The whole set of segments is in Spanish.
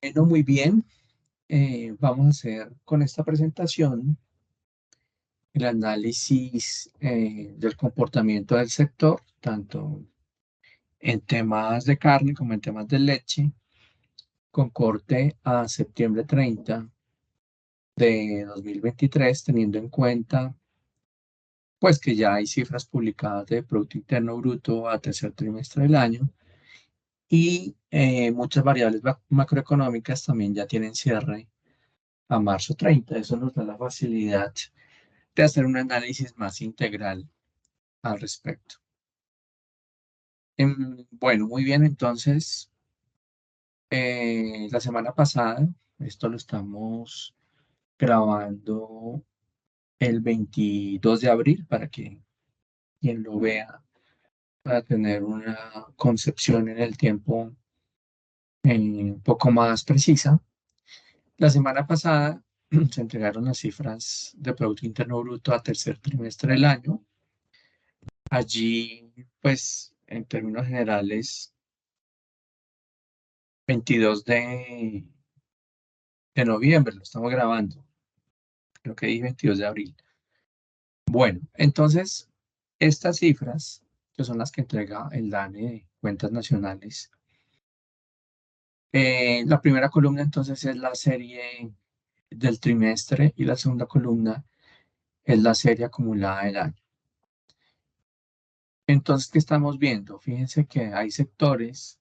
Bueno, muy bien. Vamos a hacer con esta presentación el análisis del comportamiento del sector, tanto en temas de carne como en temas de leche, con corte a septiembre 30 de 2023, teniendo en cuenta pues que ya hay cifras publicadas de Producto Interno Bruto a tercer trimestre del año y muchas variables macroeconómicas también ya tienen cierre a marzo 30. Eso nos da la facilidad de hacer un análisis más integral al respecto. Bueno, muy bien, entonces, la semana pasada, esto lo estamos grabando el 22 de abril para que quien lo vea para tener una concepción en el tiempo un poco más precisa. La semana pasada se entregaron las cifras de Producto Interno Bruto a tercer trimestre del año. Allí, pues, en términos generales, 22 de noviembre, lo estamos grabando, creo que dije 22 de abril. Bueno, entonces, estas cifras, que son las que entrega el DANE de Cuentas Nacionales, la primera columna entonces es la serie del trimestre y la segunda columna es la serie acumulada del año. Entonces, ¿qué estamos viendo? Fíjense que hay sectores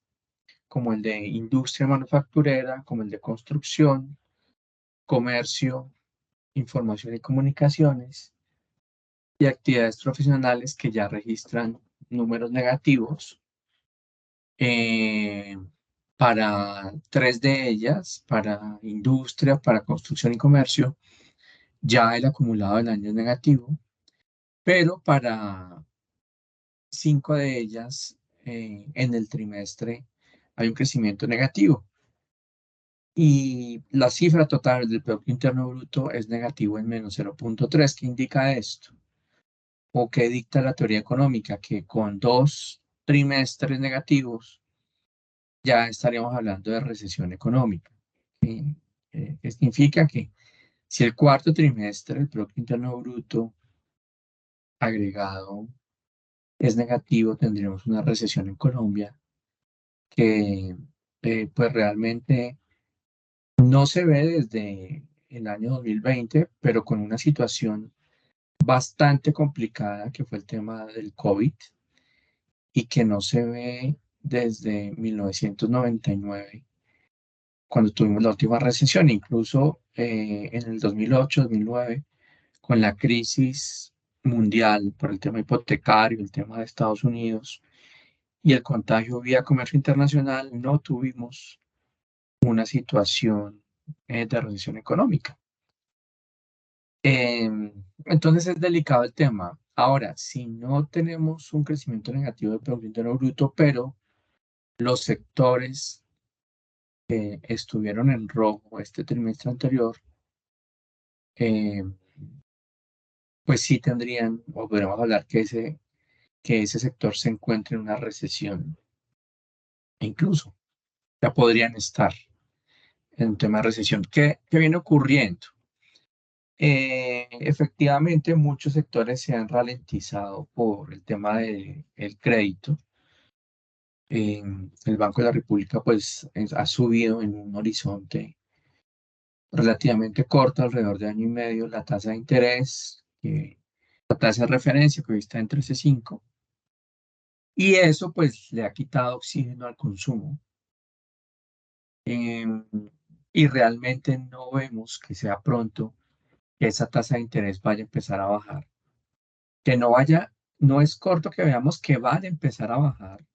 como el de industria manufacturera, como el de construcción, comercio, información y comunicaciones, y actividades profesionales que ya registran números negativos. eh, para tres de ellas, para industria, para construcción y comercio, ya el acumulado del año es negativo, pero para cinco de ellas en el trimestre hay un crecimiento negativo. Y la cifra total del Producto Interno Bruto es negativo en menos 0,3. ¿Qué indica esto? ¿O qué dicta la teoría económica? Que con dos trimestres negativos ya estaríamos hablando de recesión económica. ¿Sí? Que significa que si el cuarto trimestre del Producto Interno Bruto agregado es negativo, tendríamos una recesión en Colombia que pues realmente no se ve desde el año 2020, pero con una situación bastante complicada que fue el tema del COVID y que no se ve desde 1999, cuando tuvimos la última recesión, incluso en el 2008-2009, con la crisis mundial por el tema hipotecario, el tema de Estados Unidos y el contagio vía comercio internacional, no tuvimos una situación de recesión económica. Entonces es delicado el tema. Ahora, si no tenemos un crecimiento negativo del Producto Interno Bruto, pero los sectores que estuvieron en rojo este trimestre anterior, eh, pues sí tendrían, o podríamos hablar que ese sector se encuentre en una recesión. E incluso ya podrían estar en un tema de recesión. ¿Qué viene ocurriendo? Efectivamente, muchos sectores se han ralentizado por el tema del crédito. El Banco de la República pues ha subido en un horizonte relativamente corto, alrededor de año y medio, la tasa de interés, la tasa de referencia que hoy está en 13,5, y eso pues le ha quitado oxígeno al consumo. Em, y realmente no vemos que sea pronto que esa tasa de interés vaya a empezar a bajar. Que no vaya, no es corto que veamos que van a empezar a bajar,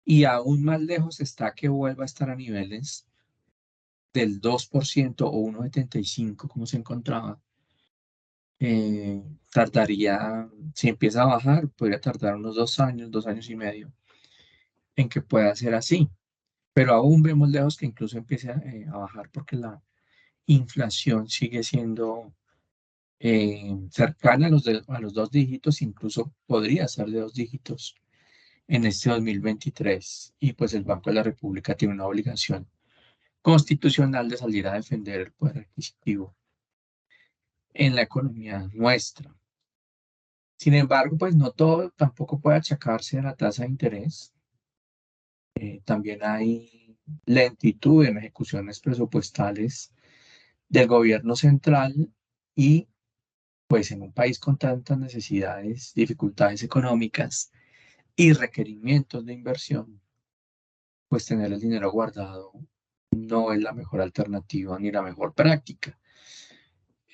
y aún más lejos está que vuelva a estar a niveles del 2% o 1,75 como se encontraba. Tardaría, si empieza a bajar, podría tardar unos 2 años, 2 años y medio en que pueda ser así. Pero aún vemos lejos que incluso empiece a bajar porque la inflación sigue siendo cercana a los dos dígitos, incluso podría ser de dos dígitos en este 2023. Y pues el Banco de la República tiene una obligación constitucional de salir a defender el poder adquisitivo en la economía nuestra. Sin embargo, pues no todo tampoco puede achacarse a la tasa de interés. También hay lentitud en ejecuciones presupuestales del gobierno central y pues en un país con tantas necesidades, dificultades económicas y requerimientos de inversión, pues tener el dinero guardado no es la mejor alternativa ni la mejor práctica.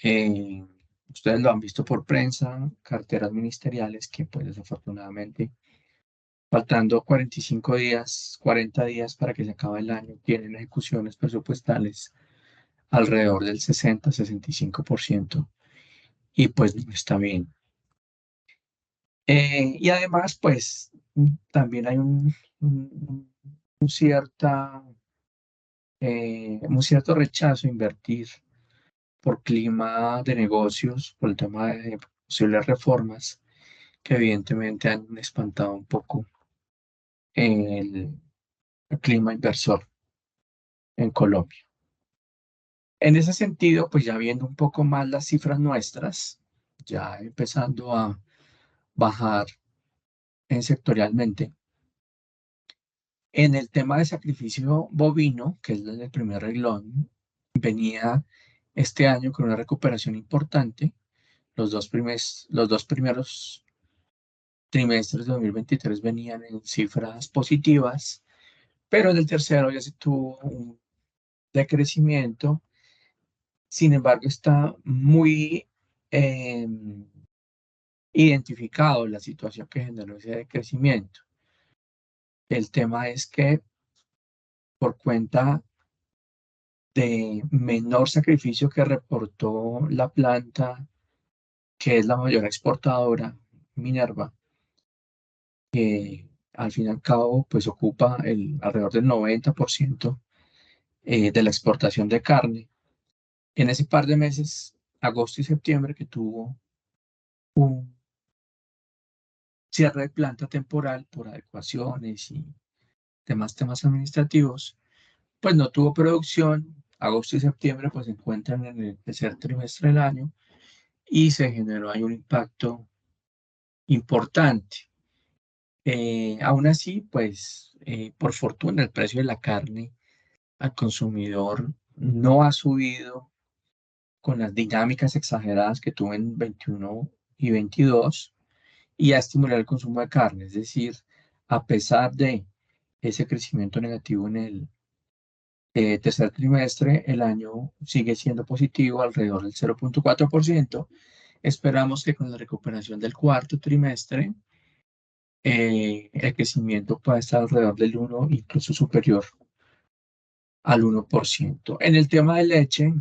Eh, Ustedes lo han visto por prensa, carteras ministeriales que pues desafortunadamente faltando 45 días, 40 días para que se acabe el año, tienen ejecuciones presupuestales alrededor del 60-65% y pues no está bien. Y además, pues también hay un cierta, un cierto rechazo a invertir por clima de negocios, por el tema de posibles reformas que evidentemente han espantado un poco el, el clima inversor en Colombia. En ese sentido, pues ya viendo un poco más las cifras nuestras, ya empezando a bajar sectorialmente, en el tema de sacrificio bovino, que es el primer reglón, venía este año con una recuperación importante. Los dos primeros trimestres de 2023 venían en cifras positivas, pero en el tercero ya se tuvo un decrecimiento. Sin embargo, está muy eh, identificado la situación que generó ese decrecimiento. El tema es que por cuenta de menor sacrificio que reportó la planta, que es la mayor exportadora, Minerva, que al fin y al cabo pues ocupa alrededor del 90% de la exportación de carne. En ese par de meses, agosto y septiembre, que tuvo un cierre de planta temporal por adecuaciones y demás temas administrativos, pues no tuvo producción. Agosto y septiembre pues se encuentran en el tercer trimestre del año y se generó ahí un impacto importante. Aún así, pues por fortuna el precio de la carne al consumidor no ha subido con las dinámicas exageradas que tuvo en 21 y 22 y ha estimulado el consumo de carne. Es decir, a pesar de ese crecimiento negativo en el tercer trimestre, el año sigue siendo positivo, alrededor del 0,4%. Esperamos que con la recuperación del cuarto trimestre, el crecimiento pueda estar alrededor del 1, incluso superior al 1%. En el tema de leche,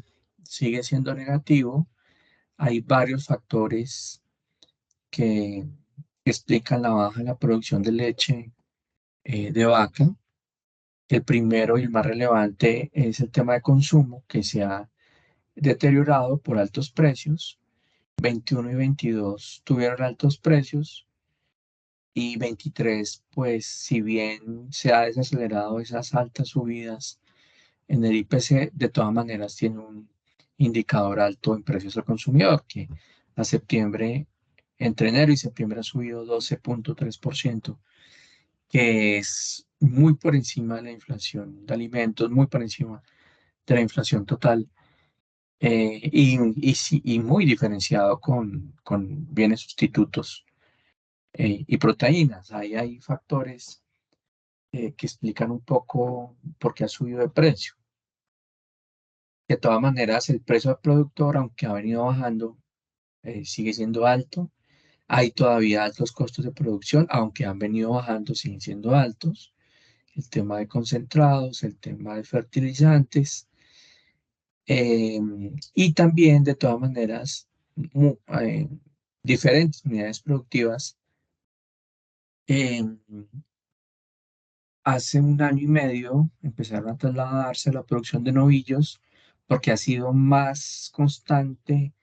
sigue siendo negativo. Hay varios factores que explican la baja en la producción de leche de vaca. El primero y el más relevante es el tema de consumo, que se ha deteriorado por altos precios. 21 y 22 tuvieron altos precios y 23, pues si bien se ha desacelerado esas altas subidas en el IPC, de todas maneras tiene un indicador alto en precios al consumidor, que a septiembre, entre enero y septiembre ha subido 12,3%, que es muy por encima de la inflación de alimentos, muy por encima de la inflación total. Y muy diferenciado con bienes sustitutos y proteínas. Ahí hay factores que explican un poco por qué ha subido de precio. De todas maneras, el precio del productor, aunque ha venido bajando, sigue siendo alto. Hay todavía altos costos de producción, aunque han venido bajando, siguen siendo altos. El tema de concentrados, el tema de fertilizantes. Y también, de todas maneras, mu- eh, diferentes unidades productivas. em, Hace un año y medio empezaron a trasladarse a la producción de novillos porque ha sido más constante,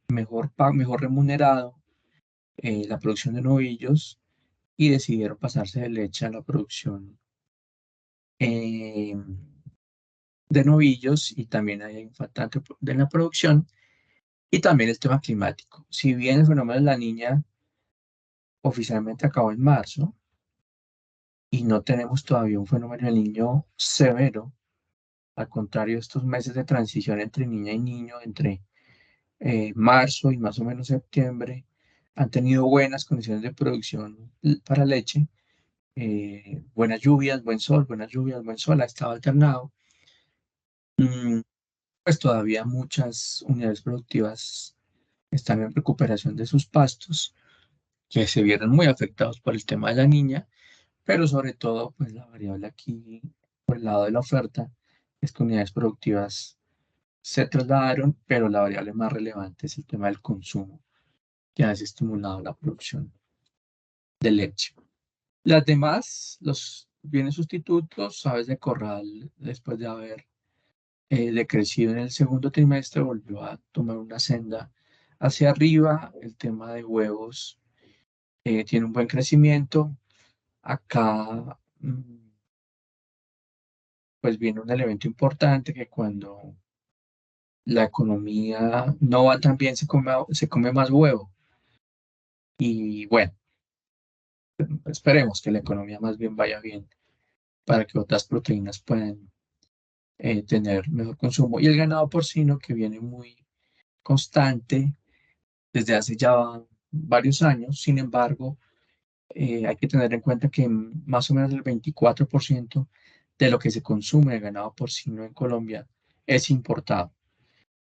mejor remunerado la producción de novillos y decidieron pasarse de leche a la producción em, de novillos y también hay un faltante en la producción y también el tema climático. Si bien el fenómeno de la niña oficialmente acabó en marzo y no tenemos todavía un fenómeno del niño severo, al contrario, estos meses de transición entre niña y niño, entre marzo y más o menos septiembre, han tenido buenas condiciones de producción para leche, buenas lluvias, buen sol, buenas lluvias, buen sol, ha estado alternado. Mm, pues todavía muchas unidades productivas están en recuperación de sus pastos, que se vieron muy afectados por el tema de la niña, pero sobre todo, pues la variable aquí, por el lado de la oferta, es que unidades productivas se trasladaron, pero la variable más relevante es el tema del consumo, que ha desestimulado la producción de leche. Las demás, los bienes sustitutos, aves de corral, después de haber decrecido en el segundo trimestre, volvió a tomar una senda hacia arriba. El tema de huevos tiene un buen crecimiento. Acá, pues viene un elemento importante que cuando la economía no va tan bien, se come más huevo. Y bueno, esperemos que la economía más bien vaya bien para que otras proteínas puedan tener mejor consumo. Y el ganado porcino que viene muy constante desde hace ya varios años. Sin embargo, hay que tener en cuenta que más o menos el 24% de lo que se consume de ganado porcino en Colombia es importado.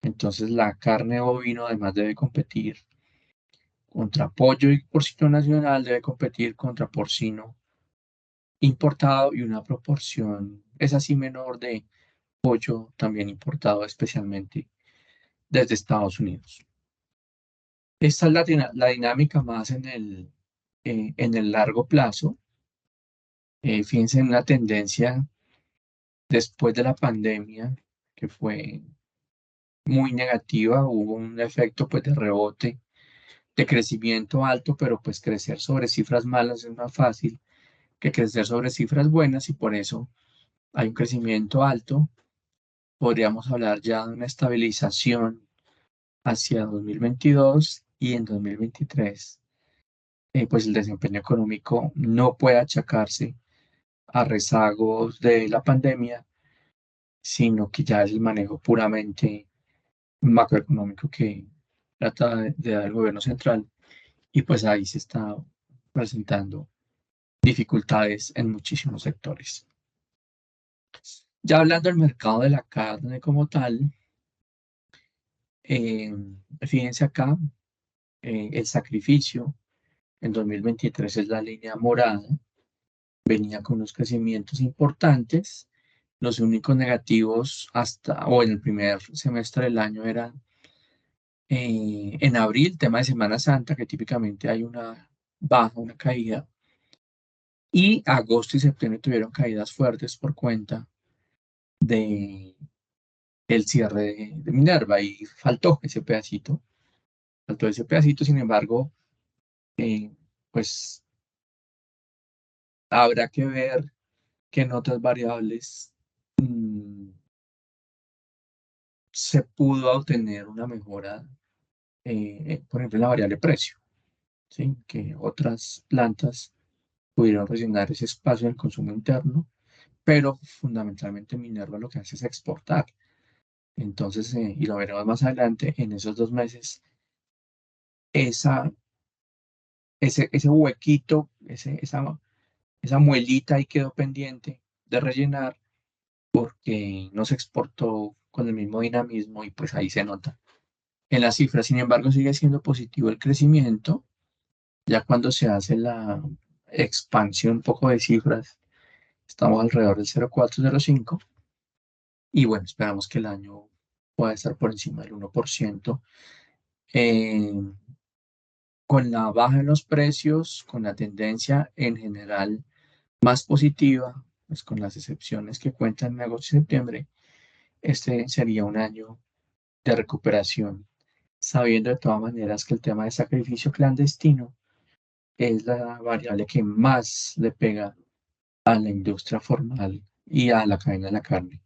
Entonces, la carne bovino además debe competir contra pollo y porcino nacional, debe competir contra porcino importado y una proporción es así menor de pollo también importado, especialmente desde Estados Unidos. Esta es la dinámica más en el largo plazo. Fíjense en una tendencia después de la pandemia que fue muy negativa, hubo un efecto pues de rebote, de crecimiento alto, pero pues crecer sobre cifras malas es más fácil que crecer sobre cifras buenas y por eso hay un crecimiento alto. Podríamos hablar ya de una estabilización hacia 2022 y en 2023, pues el desempeño económico no puede achacarse a rezagos de la pandemia, sino que ya es el manejo puramente macroeconómico que trata de dar el gobierno central y pues ahí se está presentando dificultades en muchísimos sectores. Ya hablando del mercado de la carne como tal, eh, fíjense acá, el sacrificio en 2023 es la línea morada, venía con unos crecimientos importantes. Los únicos negativos hasta, o en el primer semestre del año eran en abril, tema de Semana Santa, que típicamente hay una baja, una caída, y agosto y septiembre tuvieron caídas fuertes por cuenta de el cierre de Minerva y faltó ese pedacito, sin embargo, eh, pues habrá que ver que en otras variables mm, se pudo obtener una mejora, por ejemplo, en la variable precio, ¿sí? Que otras plantas pudieron rellenar ese espacio en el consumo interno, pero fundamentalmente Minerva lo que hace es exportar. Entonces, y lo veremos más adelante, en esos 2 meses, esa, ese huequito, esa muelita ahí quedó pendiente de rellenar porque no se exportó con el mismo dinamismo y pues ahí se nota en las cifras. Sin embargo, sigue siendo positivo el crecimiento, ya cuando se hace la expansión un poco de cifras, estamos alrededor del 0,4-0,5 y bueno, esperamos que el año pueda estar por encima del 1%. Eh, con la baja en los precios, con la tendencia en general más positiva, pues con las excepciones que cuentan en agosto y septiembre, este sería un año de recuperación, sabiendo de todas maneras que el tema de sacrificio clandestino es la variable que más le pega a la industria formal y a la cadena de la carne.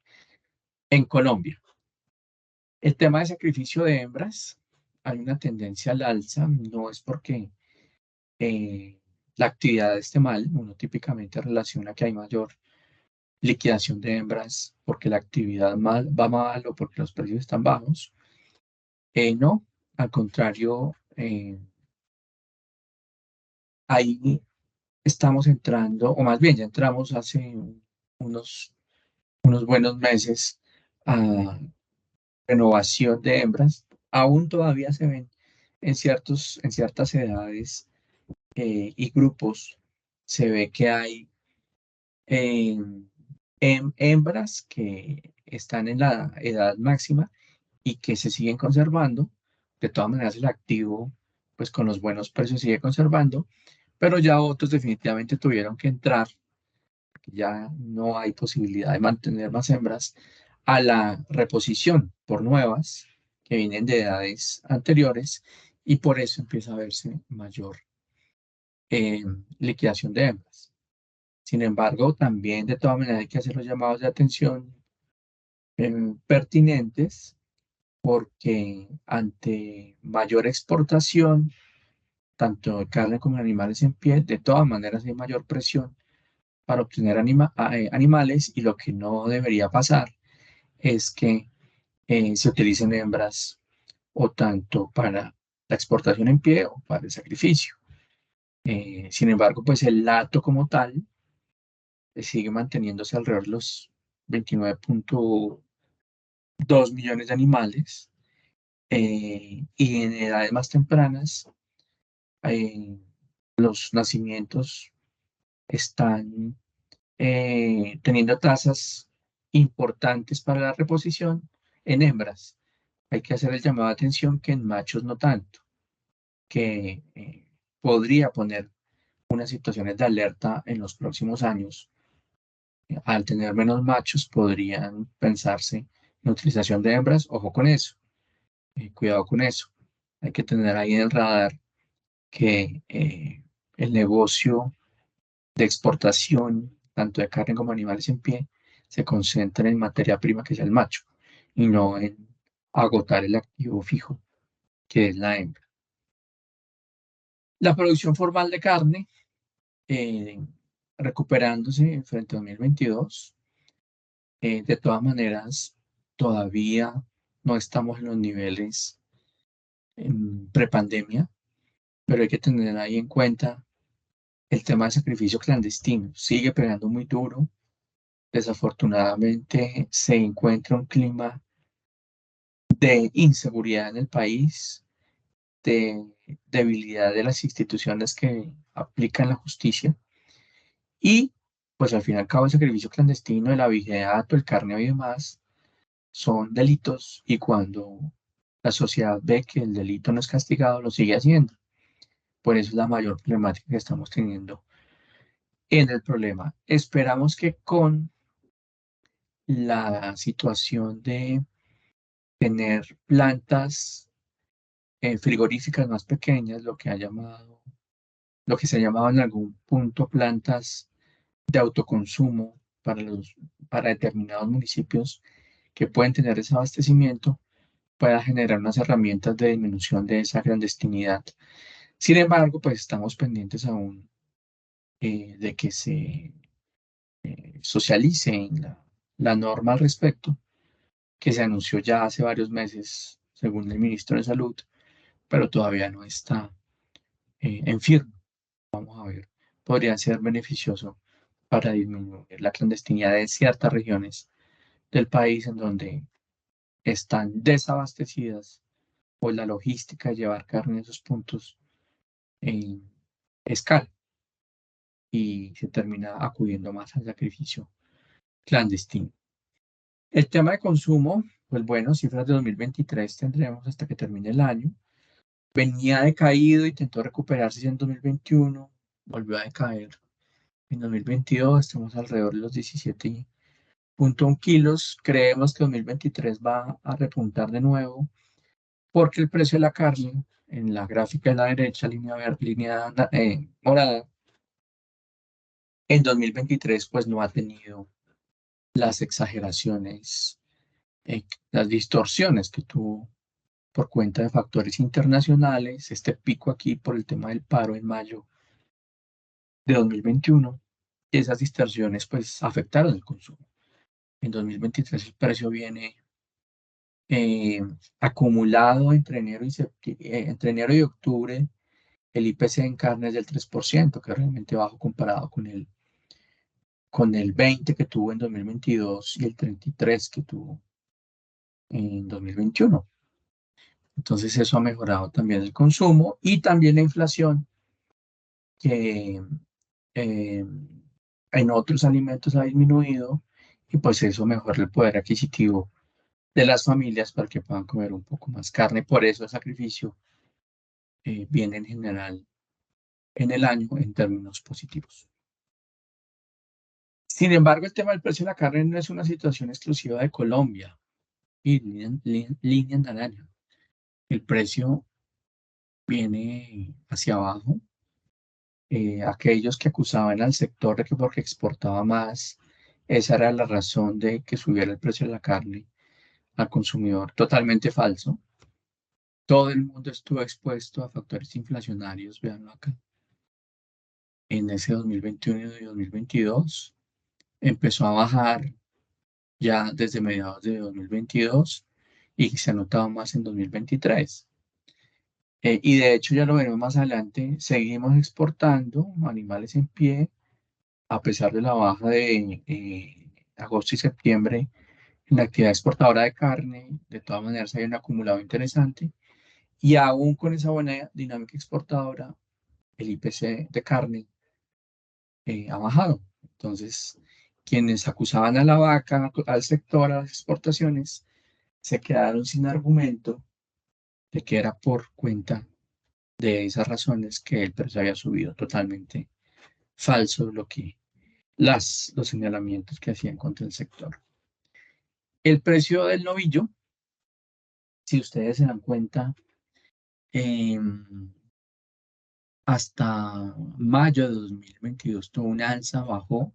En Colombia, el tema de sacrificio de hembras, hay una tendencia al alza, no es porque eh, la actividad esté mal, uno típicamente relaciona que hay mayor liquidación de hembras porque la actividad va mal o porque los precios están bajos. No, al contrario, ahí estamos entrando, o más bien ya entramos hace unos, unos buenos meses a renovación de hembras. Aún todavía se ven en ciertas edades y grupos, se ve que hay eh, hembras que están en la edad máxima y que se siguen conservando. De todas maneras, el activo, pues con los buenos precios sigue conservando, pero ya otros definitivamente tuvieron que entrar, porque ya no hay posibilidad de mantener más hembras, a la reposición por nuevas que vienen de edades anteriores y por eso empieza a verse mayor eh, liquidación de hembras. Sin embargo, también de todas maneras hay que hacer los llamados de atención pertinentes porque ante mayor exportación, tanto de carne como de animales en pie, de todas maneras hay mayor presión para obtener animales y lo que no debería pasar es que se utilicen hembras o tanto para la exportación en pie o para el sacrificio. Sin embargo, pues el lato como tal sigue manteniéndose alrededor de los 29,2 millones de animales y en edades más tempranas eh, los nacimientos están teniendo tasas importantes para la reposición en hembras. Hay que hacer el llamado de atención que en machos no tanto, que podría poner unas situaciones de alerta en los próximos años. Al tener menos machos, podrían pensarse en utilización de hembras. Ojo con eso, cuidado con eso. Hay que tener ahí en el radar que el negocio de exportación, tanto de carne como animales en pie, se concentra en materia prima que es el macho y no en agotar el activo fijo que es la hembra. La producción formal de carne, eh, recuperándose frente a 2022, de todas maneras, todavía no estamos en los niveles en prepandemia, pero hay que tener ahí en cuenta el tema del sacrificio clandestino. Sigue pegando muy duro. Desafortunadamente se encuentra un clima de inseguridad en el país, de debilidad de las instituciones que aplican la justicia y pues al fin y al cabo el sacrificio clandestino, el abigeato, el carneo y demás son delitos y cuando la sociedad ve que el delito no es castigado, lo sigue haciendo. Por eso es la mayor problemática que estamos teniendo en el problema. Esperamos que con la situación de tener plantas frigoríficas más pequeñas, lo que se ha llamado en algún punto plantas de autoconsumo para determinados municipios que pueden tener ese abastecimiento, pueda generar unas herramientas de disminución de esa clandestinidad. Sin embargo, pues estamos pendientes aún de que se socialice la norma al respecto, que se anunció ya hace varios meses, según el ministro de Salud, pero todavía no está en firme. Vamos a ver, podría ser beneficioso para disminuir la clandestinidad de ciertas regiones del país en donde están desabastecidas o la logística de llevar carne a esos puntos en escala y se termina acudiendo más al sacrificio clandestino. El tema de consumo, pues bueno, cifras de 2023 tendremos hasta que termine el año. Venía decaído, intentó recuperarse ya en 2021, volvió a decaer. En 2022 estamos alrededor de los 17,1 kilos. Creemos que 2023 va a repuntar de nuevo porque el precio de la carne en la gráfica de la derecha, línea verde, línea morada, en 2023 pues no ha tenido las exageraciones las distorsiones que tuvo por cuenta de factores internacionales, este pico aquí por el tema del paro en mayo de 2021, y esas distorsiones pues afectaron el consumo. En 2023 el precio viene eh, acumulado entre enero y octubre, el IPC en carne es del 3%, que es realmente bajo comparado con el 20 que tuvo en 2022 y el 33 que tuvo en 2021. Entonces eso ha mejorado también el consumo y también la inflación, que eh, en otros alimentos ha disminuido, y pues eso mejora el poder adquisitivo de las familias para que puedan comer un poco más carne. Por eso el sacrificio viene en general en el año en términos positivos. Sin embargo, el tema del precio de la carne no es una situación exclusiva de Colombia y línea naranja. El precio viene hacia abajo. Aquellos que acusaban al sector de que porque exportaba más, esa era la razón de que subiera el precio de la carne al consumidor. Totalmente falso. Todo el mundo estuvo expuesto a factores inflacionarios, veanlo acá. En ese 2021 y 2022 empezó a bajar ya desde mediados de 2022 y se ha notado más en 2023. Y de hecho, ya lo veremos más adelante, seguimos exportando animales en pie a pesar de la baja de agosto y septiembre en la actividad exportadora de carne. De todas maneras, hay un acumulado interesante. Y aún con esa buena dinámica exportadora, el IPC de carne ha bajado. Entonces, quienes acusaban a la vaca, al sector, a las exportaciones, se quedaron sin argumento de que era por cuenta de esas razones que el precio había subido. Totalmente falso los señalamientos que hacían contra el sector. El precio del novillo, si ustedes se dan cuenta, hasta mayo de 2022 tuvo una alza, bajó,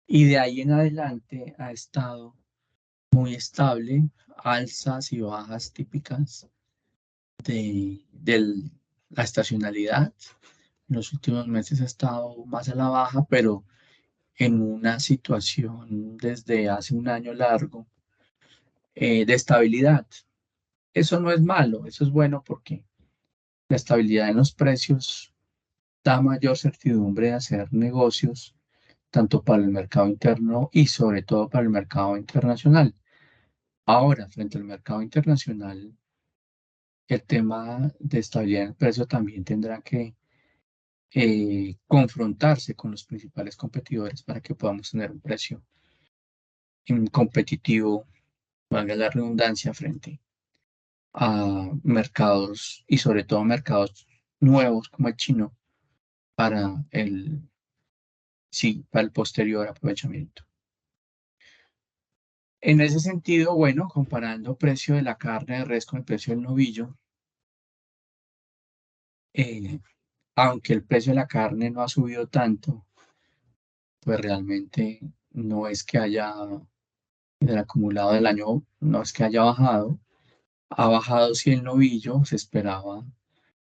y de ahí en adelante ha estado muy estable, alzas y bajas típicas de la estacionalidad. En los últimos meses ha estado más a la baja, pero en una situación desde hace un año largo de estabilidad. Eso no es malo, eso es bueno porque la estabilidad en los precios da mayor certidumbre de hacer negocios, tanto para el mercado interno y sobre todo para el mercado internacional. Ahora, frente al mercado internacional, el tema de estabilidad en el precio también tendrá que confrontarse con los principales competidores para que podamos tener un precio competitivo, valga la redundancia, frente a mercados y sobre todo mercados nuevos como el chino para sí, para el posterior aprovechamiento. En ese sentido, bueno, comparando precio de la carne de res con el precio del novillo, eh, aunque el precio de la carne no ha subido tanto, pues realmente no es que haya, en el acumulado del año, no es que haya bajado. Ha bajado si el novillo se esperaba.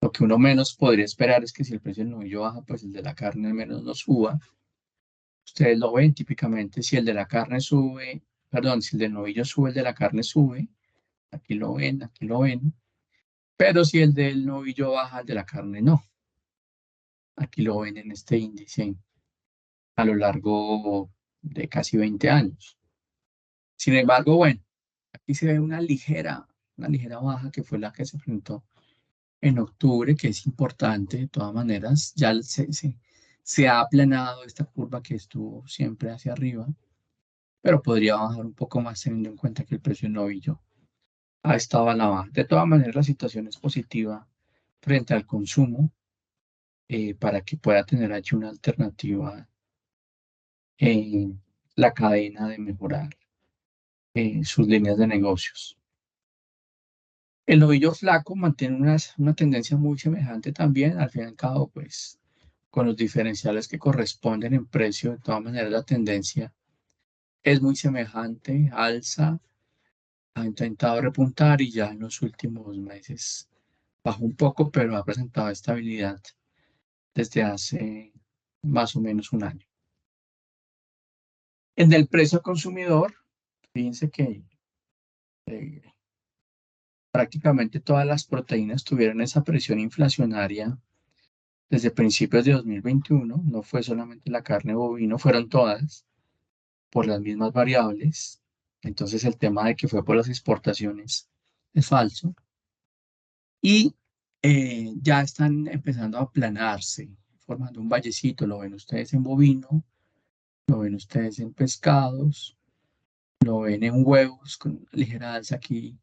Lo que uno menos podría esperar es que si el precio del novillo baja, pues el de la carne al menos no suba. Ustedes lo ven típicamente, si el de la carne sube, perdón, si el del novillo sube, el de la carne sube. Aquí lo ven, aquí lo ven. Pero si el del novillo baja, el de la carne no. Aquí lo ven en este índice a lo largo de casi 20 años. Sin embargo, bueno, aquí se ve una ligera baja que fue la que se presentó en octubre, que es importante de todas maneras. Ya se ha aplanado esta curva que estuvo siempre hacia arriba, pero podría bajar un poco más teniendo en cuenta que el precio del novillo ha estado a la baja. De todas maneras, la situación es positiva frente al consumo para que pueda tener allí una alternativa en la cadena de mejorar sus líneas de negocios. El novillo flaco mantiene una tendencia muy semejante también, al fin y al cabo, pues con los diferenciales que corresponden en precio. De todas maneras, la tendencia es muy semejante, alza, ha intentado repuntar y ya en los últimos meses bajó un poco, pero ha presentado estabilidad desde hace más o menos un año. En el precio al consumidor, fíjense que eh, prácticamente todas las proteínas tuvieron esa presión inflacionaria desde principios de 2021. No fue solamente la carne bovino, fueron todas por las mismas variables. Entonces el tema de que fue por las exportaciones es falso. Y ya están empezando a aplanarse, formando un vallecito. Lo ven ustedes en bovino, lo ven ustedes en pescados, lo ven en huevos con ligera alza aquí.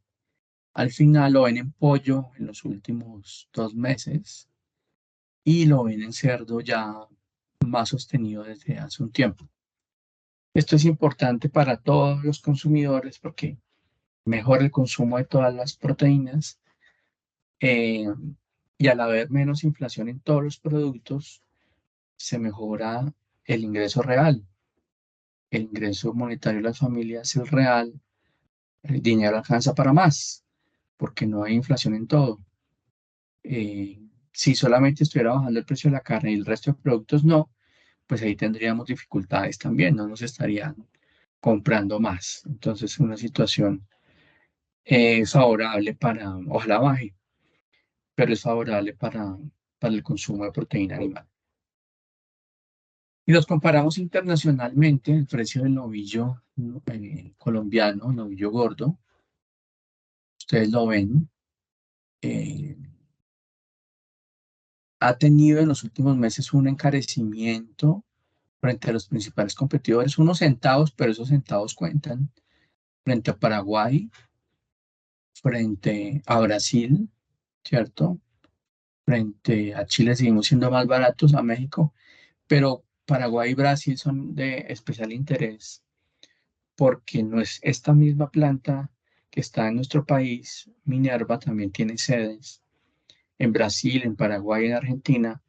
Al final lo ven en pollo en los últimos 2 meses y lo ven en cerdo ya más sostenido desde hace un tiempo. Esto es importante para todos los consumidores porque mejora el consumo de todas las proteínas, eh, y al haber menos inflación en todos los productos, se mejora el ingreso real. El ingreso monetario de las familias es real, el dinero alcanza para más porque no hay inflación en todo. Eh, si solamente estuviera bajando el precio de la carne y el resto de productos no, pues ahí tendríamos dificultades también, no nos estarían comprando más. Entonces, una situación favorable para, ojalá baje, pero es favorable para el consumo de proteína animal. Y los comparamos internacionalmente, el precio del novillo colombiano, novillo gordo, ustedes lo ven, eh, ha tenido en los últimos meses un encarecimiento frente a los principales competidores, unos centavos, pero esos centavos cuentan, frente a Paraguay, frente a Brasil, ¿cierto? Frente a Chile seguimos siendo más baratos, a México, pero Paraguay y Brasil son de especial interés porque no es esta misma planta que está en nuestro país, Minerva también tiene sedes en Brasil, en Paraguay, en Argentina,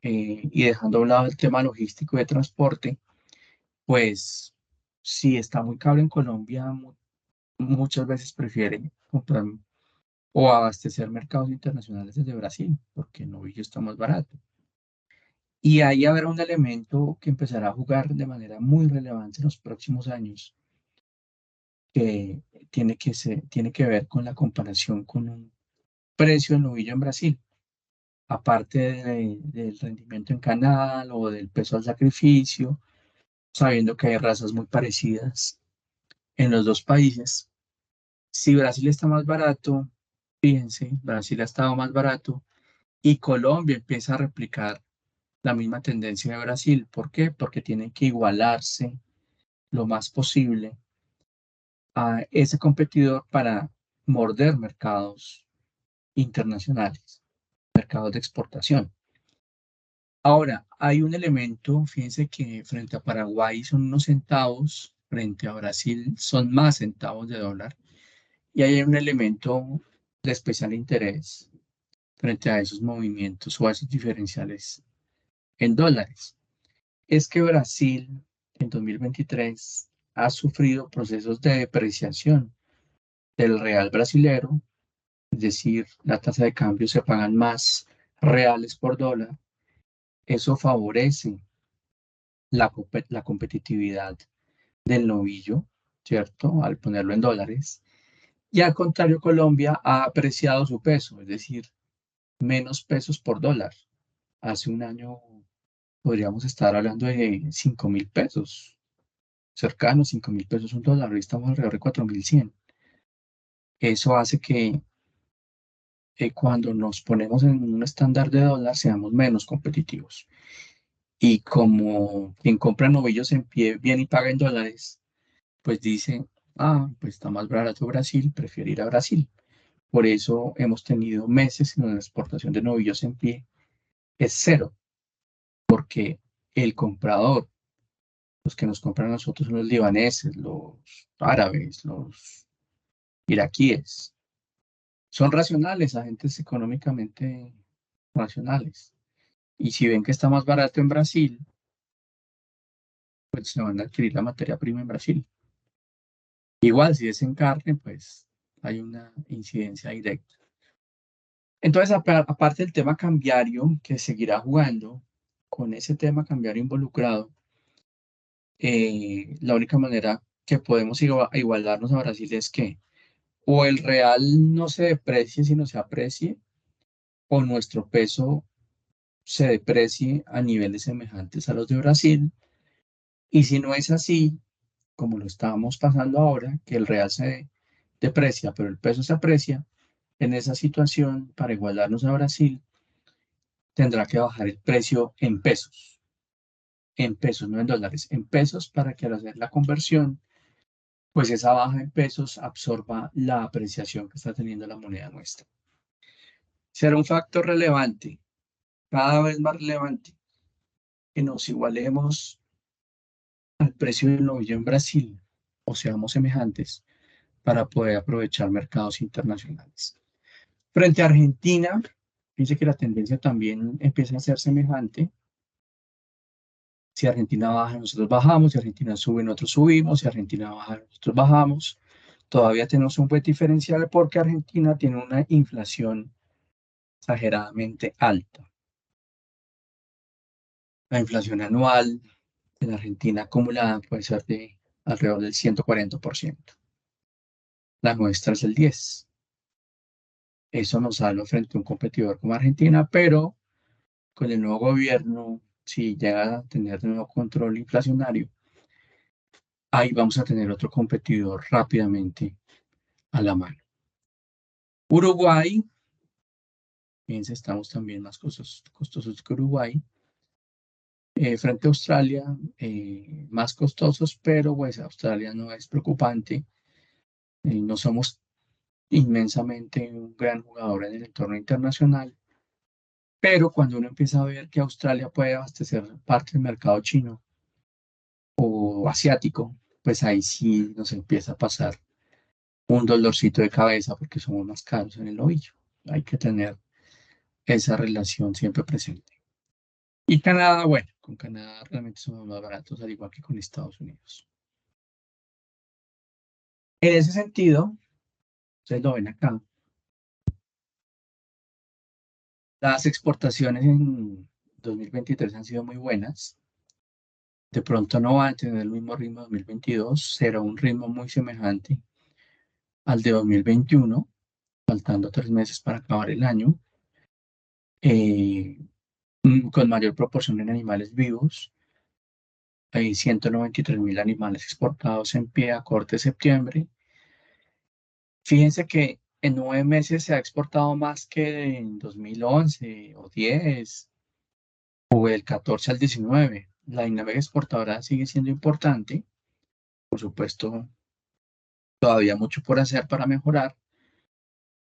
y dejando a un lado el tema logístico y de transporte, pues si está muy caro en Colombia, muchas veces prefiere comprar o abastecer mercados internacionales desde Brasil, porque el novillo está más barato. Y ahí habrá un elemento que empezará a jugar de manera muy relevante en los próximos años, que tiene que ver con la comparación con un precio del novillo en Brasil, aparte del rendimiento en canal o del peso al sacrificio, sabiendo que hay razas muy parecidas en los dos países. Si Brasil está más barato, fíjense, Brasil ha estado más barato y Colombia empieza a replicar la misma tendencia de Brasil. ¿Por qué? Porque tiene que igualarse lo más posible a ese competidor para morder mercados internacionales, mercados de exportación. Ahora, hay un elemento, fíjense que frente a Paraguay son unos centavos, frente a Brasil son más centavos de dólar, y hay un elemento de especial interés frente a esos movimientos o a esos diferenciales en dólares. Es que Brasil en 2023 ha sufrido procesos de depreciación del real brasilero, es decir, la tasa de cambio se pagan más reales por dólar. Eso favorece la competitividad del novillo, ¿cierto? Al ponerlo en dólares. Y al contrario, Colombia ha apreciado su peso, es decir, menos pesos por dólar. Hace un año podríamos estar hablando de 5.000 pesos, cercanos 5.000 pesos un dólar, hoy estamos alrededor de 4.100. Eso hace que cuando nos ponemos en un estándar de dólar seamos menos competitivos. Y como quien compra novillos en pie viene y paga en dólares, pues dice, ah, pues está más barato Brasil, prefiero ir a Brasil. Por eso hemos tenido meses en la exportación de novillos en pie es cero, porque el comprador, los que nos compran a nosotros son los libaneses, los árabes, los iraquíes. Son racionales, agentes económicamente racionales. Y si ven que está más barato en Brasil, pues se van a adquirir la materia prima en Brasil. Igual, si es en carne, pues hay una incidencia directa. Entonces, aparte del tema cambiario que seguirá jugando, con ese tema cambiario involucrado, la única manera que podemos igualarnos a Brasil es que o el real no se deprecie, sino se aprecie, o nuestro peso se deprecie a niveles semejantes a los de Brasil. Y si no es así, como lo estábamos pasando ahora, que el real se deprecia, pero el peso se aprecia, en esa situación, para igualarnos a Brasil, tendrá que bajar el precio en pesos, no en dólares, en pesos, para que al hacer la conversión, pues esa baja en pesos absorba la apreciación que está teniendo la moneda nuestra. Será un factor relevante, cada vez más relevante, que nos igualemos al precio del novillo en Brasil o seamos semejantes para poder aprovechar mercados internacionales. Frente a Argentina, dice que la tendencia también empieza a ser semejante. Si Argentina baja, nosotros bajamos. Si Argentina sube, nosotros subimos. Si Argentina baja, nosotros bajamos. Todavía tenemos un buen diferencial porque Argentina tiene una inflación exageradamente alta. La inflación anual en Argentina acumulada puede ser de alrededor del 140%. La nuestra es el 10%. Eso nos salva frente a un competidor como Argentina, pero con el nuevo gobierno, si llega a tener de nuevo control inflacionario, ahí vamos a tener otro competidor rápidamente a la mano. Uruguay, fíjense, estamos también más costosos que Uruguay. Frente a Australia, más costosos, pero pues Australia no es preocupante. No somos inmensamente un gran jugador en el entorno internacional, pero cuando uno empieza a ver que Australia puede abastecer parte del mercado chino o asiático, pues ahí sí nos empieza a pasar un dolorcito de cabeza porque somos más caros en el ovillo. Hay que tener esa relación siempre presente. Y Canadá, bueno, con Canadá realmente somos más baratos, al igual que con Estados Unidos. En ese sentido, ustedes lo ven acá, las exportaciones en 2023 han sido muy buenas. De pronto no van a tener el mismo ritmo de 2022, será un ritmo muy semejante al de 2021, faltando 3 meses para acabar el año, eh, con mayor proporción en animales vivos. Hay 193.000 animales exportados en pie a corte de septiembre. Fíjense que en 9 meses se ha exportado más que en 2011 o 10 o del 14 al 19. La dinámica exportadora sigue siendo importante. Por supuesto, todavía mucho por hacer para mejorar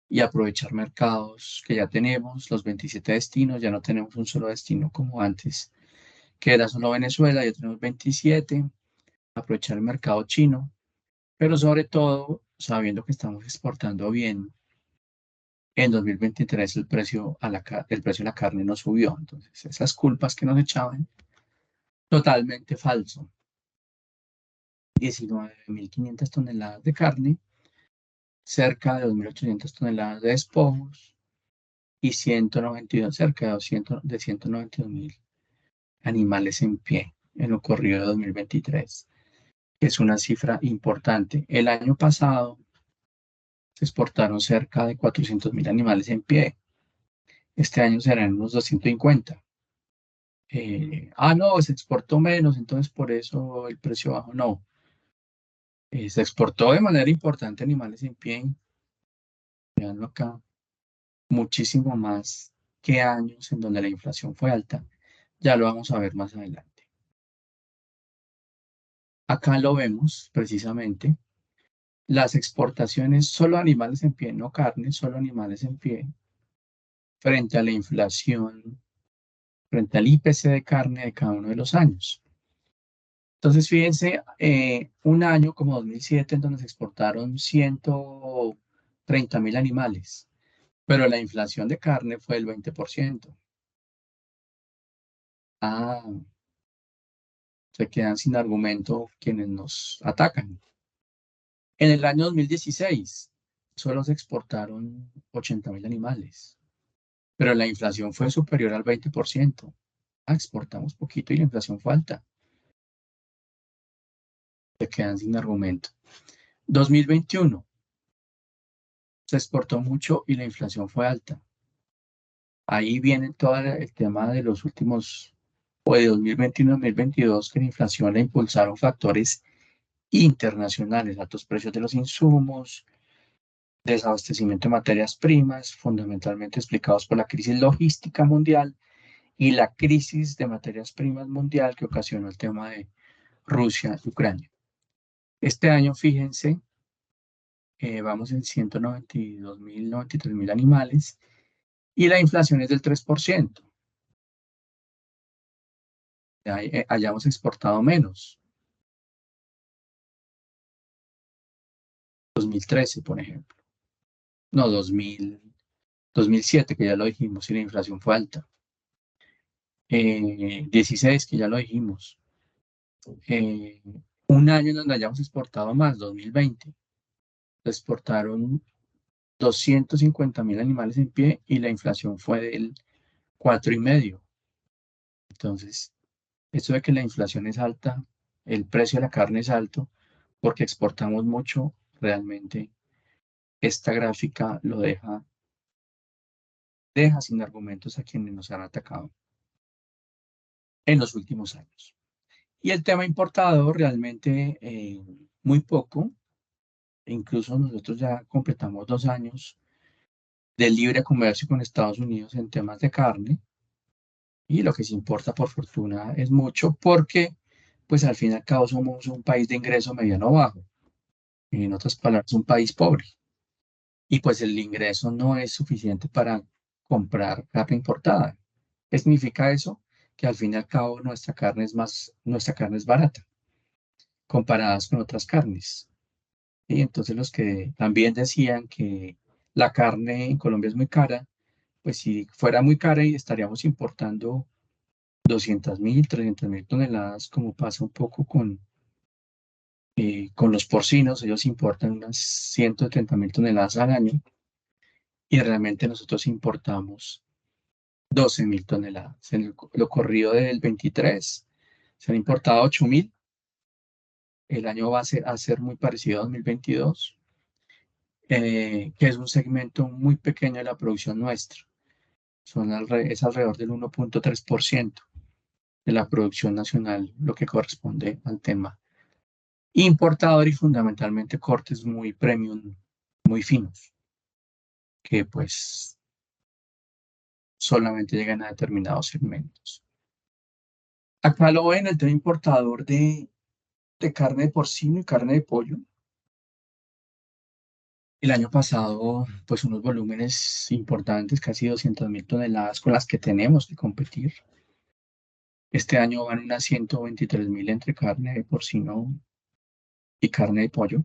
y aprovechar mercados que ya tenemos, los 27 destinos. Ya no tenemos un solo destino como antes, que era solo Venezuela, ya tenemos 27. Aprovechar el mercado chino, pero sobre todo sabiendo que estamos exportando bien. En 2023 el precio de la carne no subió, entonces esas culpas que nos echaban, totalmente falso. 19.500 toneladas de carne, cerca de 2.800 toneladas de despojos y 192, cerca de 192.000 animales en pie en lo corrido de 2023, que es una cifra importante. El año pasado se exportaron cerca de 400.000 animales en pie. Este año serán unos 250. No, se exportó menos, entonces por eso el precio bajo. No, se exportó de manera importante animales en pie, veanlo acá, muchísimo más que años en donde la inflación fue alta. Ya lo vamos a ver más adelante. Acá lo vemos precisamente. Las exportaciones, solo animales en pie, no carne, solo animales en pie, frente a la inflación, frente al IPC de carne de cada uno de los años. Entonces, fíjense, un año como 2007 en donde se exportaron 130.000 animales, pero la inflación de carne fue el 20%. Ah, se quedan sin argumento quienes nos atacan. En el año 2016 solo se exportaron 80.000 animales, pero la inflación fue superior al 20%. Exportamos poquito y la inflación fue alta. Se quedan sin argumento. 2021 se exportó mucho y la inflación fue alta. Ahí viene todo el tema de los últimos, o de 2021 2022, que la inflación la impulsaron factores internacionales, altos precios de los insumos, desabastecimiento de materias primas, fundamentalmente explicados por la crisis logística mundial y la crisis de materias primas mundial que ocasionó el tema de Rusia y Ucrania. Este año, fíjense, vamos en 192.000, 93.000 animales y la inflación es del 3%. Hayamos exportado menos. 2013, por ejemplo. No, 2007, que ya lo dijimos, y la inflación fue alta. 16, que ya lo dijimos. Un año en donde hayamos exportado más, 2020. Se exportaron 250.000 animales en pie y la inflación fue del 4,5. Entonces, esto de que la inflación es alta, el precio de la carne es alto, porque exportamos mucho, realmente esta gráfica lo deja sin argumentos a quienes nos han atacado en los últimos años. Y el tema importado realmente muy poco, incluso nosotros ya completamos 2 años de libre comercio con Estados Unidos en temas de carne y lo que se importa por fortuna es mucho porque pues al fin y al cabo somos un país de ingreso mediano bajo, en otras palabras un país pobre y pues el ingreso no es suficiente para comprar carne importada. ¿Qué significa eso? Que al fin y al cabo nuestra carne es barata comparadas con otras carnes. Y entonces los que también decían que la carne en Colombia es muy cara, pues si fuera muy cara y estaríamos importando 200.000, 300.000 toneladas, como pasa un poco con los porcinos, ellos importan unas 170.000 toneladas al año y realmente nosotros importamos 12.000 toneladas. En lo corrido del 23 se han importado 8.000. El año va a ser muy parecido a 2022, que es un segmento muy pequeño de la producción nuestra. Es alrededor del 1,3% de la producción nacional, lo que corresponde al tema importador y fundamentalmente cortes muy premium, muy finos, que pues solamente llegan a determinados segmentos. Acá lo ven el tema importador de carne de porcino y carne de pollo. El año pasado, pues unos volúmenes importantes, casi 200.000 toneladas con las que tenemos que competir. Este año van unas 123.000 entre carne de porcino y carne de pollo.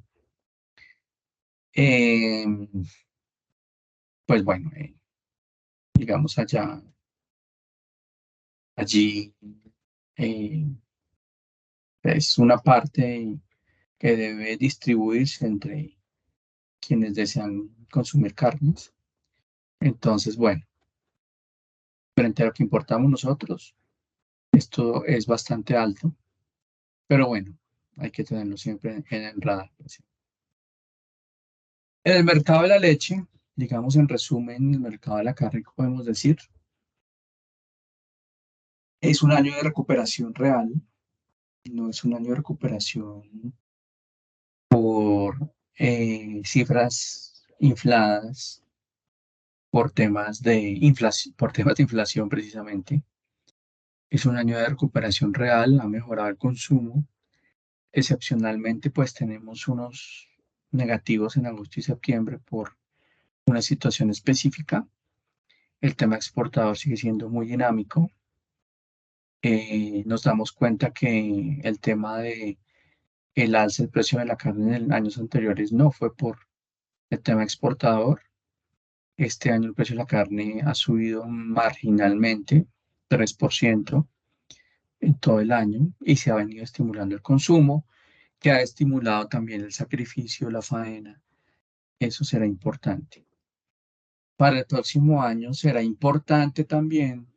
Eh, pues bueno, digamos allí eh, es una parte que debe distribuirse entre quienes desean consumir carnes. Entonces, bueno, frente a lo que importamos nosotros, esto es bastante alto, pero bueno, hay que tenerlo siempre en el radar. En el mercado de la leche, digamos en resumen, el mercado de la carne, podemos decir, es un año de recuperación real, no es un año de recuperación por cifras infladas, por temas de inflación precisamente. Es un año de recuperación real, ha mejorado el consumo. Excepcionalmente, pues tenemos unos negativos en agosto y septiembre por una situación específica. El tema exportador sigue siendo muy dinámico. Nos damos cuenta que el tema de el alza del precio de la carne en años anteriores no fue por el tema exportador. Este año el precio de la carne ha subido marginalmente, 3% en todo el año, y se ha venido estimulando el consumo que ha estimulado también el sacrificio, la faena. Eso será importante. Para el próximo año será importante también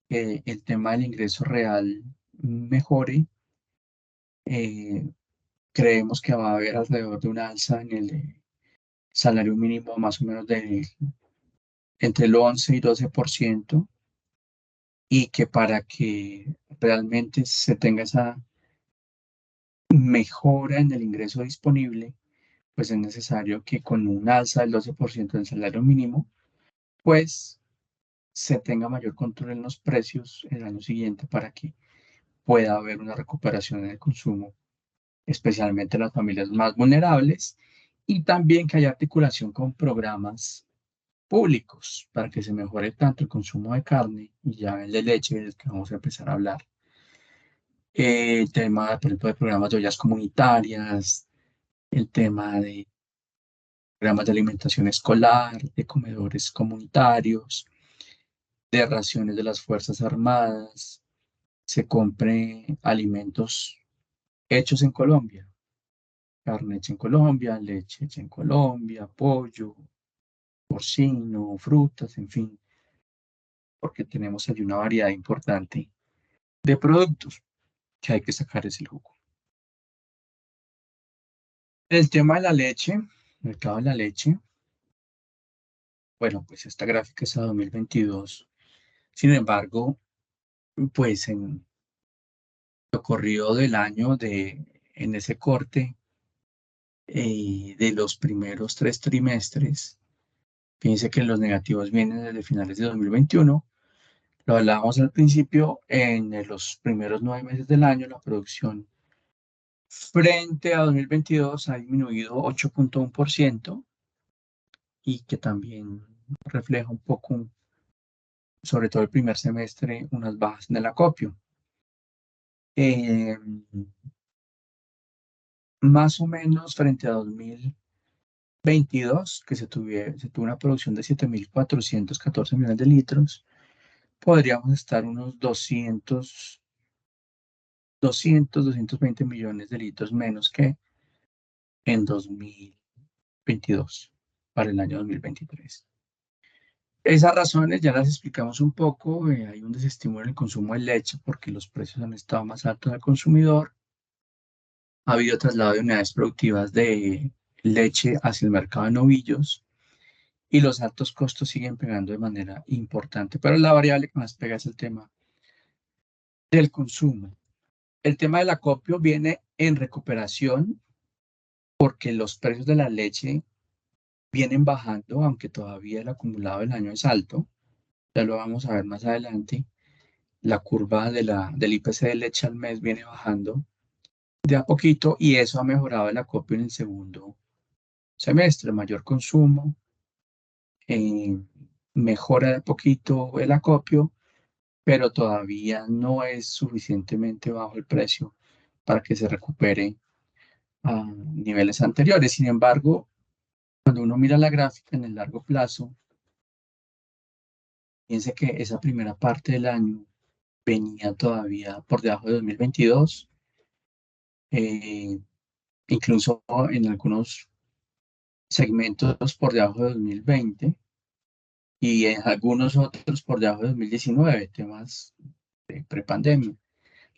que el tema del ingreso real mejore. Eh, Creemos que va a haber alrededor de una alza en el salario mínimo más o menos de entre el 11 y 12%, y que para que realmente se tenga esa mejora en el ingreso disponible, pues es necesario que con un alza del 12% del salario mínimo, pues se tenga mayor control en los precios el año siguiente para que pueda haber una recuperación en el consumo, especialmente en las familias más vulnerables, y también que haya articulación con programas públicos para que se mejore tanto el consumo de carne y ya el de leche, del que vamos a empezar a hablar. El tema, por ejemplo, de programas de ollas comunitarias, el tema de programas de alimentación escolar, de comedores comunitarios, de raciones de las Fuerzas Armadas, se compre alimentos hechos en Colombia, carne hecha en Colombia, leche hecha en Colombia, pollo, porcino, frutas, en fin, porque tenemos allí una variedad importante de productos que hay que sacar ese jugo. El tema de la leche, el mercado de la leche, bueno, pues esta gráfica es a 2022. Sin embargo, pues en lo corrido del año, en ese corte de los primeros 3 trimestres, fíjense que los negativos vienen desde finales de 2021. Lo hablábamos al principio, en los primeros 9 meses del año, la producción frente a 2022 ha disminuido 8,1%, y que también refleja un poco, sobre todo el primer semestre, unas bajas en el acopio. Eh, Más o menos frente a 2022, que se tuvo una producción de 7.414 millones de litros, podríamos estar unos 220 millones de litros menos que en 2022, para el año 2023. Esas razones ya las explicamos un poco. Hay un desestímulo en el consumo de leche porque los precios han estado más altos al consumidor. Ha habido traslado de unidades productivas de leche hacia el mercado de novillos, y los altos costos siguen pegando de manera importante. Pero la variable que más pega es el tema del consumo. El tema del acopio viene en recuperación porque los precios de la leche vienen bajando, aunque todavía el acumulado del año es alto. Ya lo vamos a ver más adelante. La curva del IPC de leche al mes viene bajando de a poquito, y eso ha mejorado el acopio en el segundo semestre. Mayor consumo, eh, mejora de a poquito el acopio, pero todavía no es suficientemente bajo el precio para que se recupere a niveles anteriores. Sin embargo, cuando uno mira la gráfica en el largo plazo, piense que esa primera parte del año venía todavía por debajo de 2022, eh, incluso en algunos segmentos por debajo de 2020, y en algunos otros por debajo de 2019, temas de prepandemia.